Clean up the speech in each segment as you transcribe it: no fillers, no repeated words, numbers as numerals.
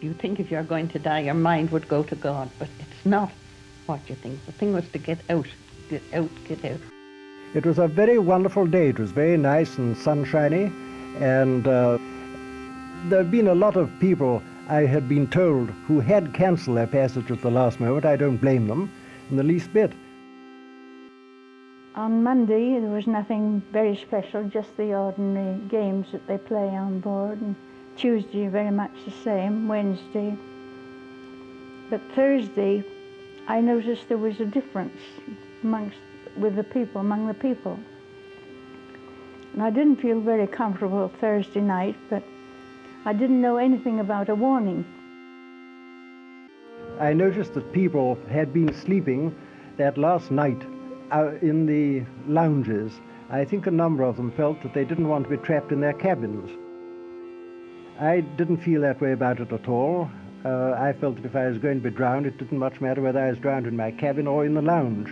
You think if you're going to die, your mind would go to God, but it's not what you think. The thing was to get out, get out, get out. It was a very wonderful day. It was very nice and sunshiny, and there have been a lot of people, I had been told, who had cancelled their passage at the last moment. I don't blame them in the least bit. On Monday, there was nothing very special, just the ordinary games that they play on board. And Tuesday, very much the same, Wednesday. But Thursday, I noticed there was a difference among the people. And I didn't feel very comfortable Thursday night, but I didn't know anything about a warning. I noticed that people had been sleeping that last night in the lounges. I think a number of them felt that they didn't want to be trapped in their cabins. I didn't feel that way about it at all. I felt that if I was going to be drowned, it didn't much matter whether I was drowned in my cabin or in the lounge.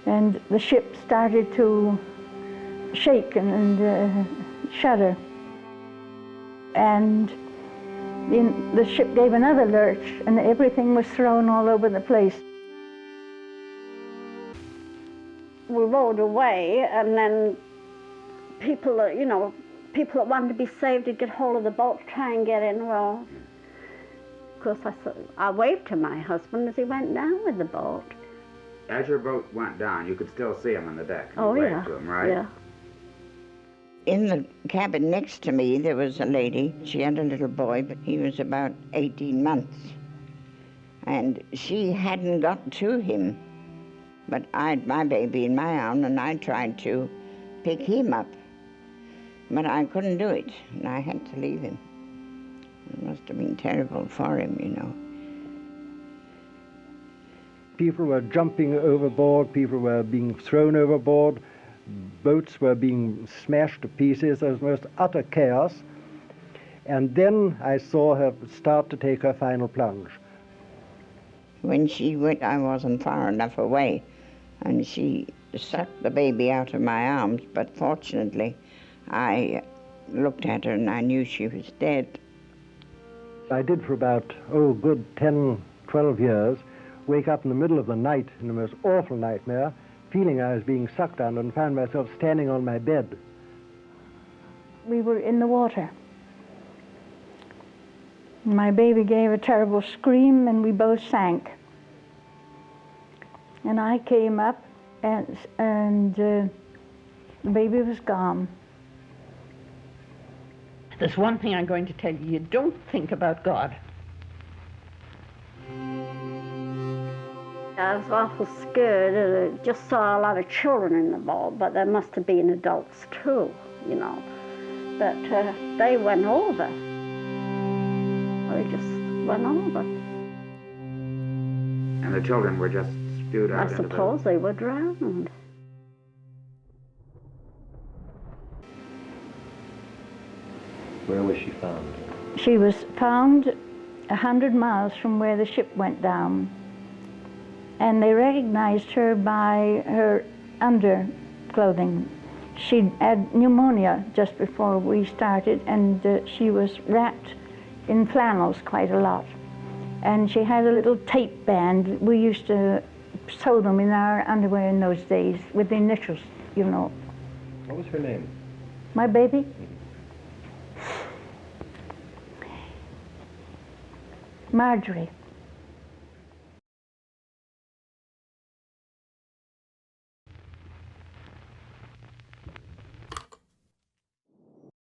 And the ship started to shake and shudder. And the ship gave another lurch, and everything was thrown all over the place. We rowed away, and then people that wanted to be saved would get hold of the boat to try and get in. Well, of course, I waved to my husband as he went down with the boat. As your boat went down, you could still see him on the deck. Oh, you yeah. waved to him, right? Yeah. In the cabin next to me, there was a lady. She had a little boy, but he was about 18 months. And she hadn't got to him. But I had my baby in my arm, and I tried to pick him up. But I couldn't do it, and I had to leave him. It must have been terrible for him, you know. People were jumping overboard, people were being thrown overboard, boats were being smashed to pieces. There was most utter chaos. And then I saw her start to take her final plunge. When she went, I wasn't far enough away, and she sucked the baby out of my arms, but fortunately, I looked at her and I knew she was dead. I did for about, good 10, 12 years, wake up in the middle of the night in the most awful nightmare, feeling I was being sucked under, and found myself standing on my bed. We were in the water. My baby gave a terrible scream, and we both sank. And I came up, and the baby was gone. There's one thing I'm going to tell you. You don't think about God. I was awful scared. I just saw a lot of children in the boat, but there must have been adults too, you know. But they went over. They just went over. And the children were just spewed out I into suppose they were drowned. Where was she found? She was found 100 miles from where the ship went down. And they recognized her by her underclothing. She'd had pneumonia just before we started, and she was wrapped in flannels quite a lot. And she had a little tape band. We used to sew them in our underwear in those days with the initials, you know. What was her name? My baby? Marjorie.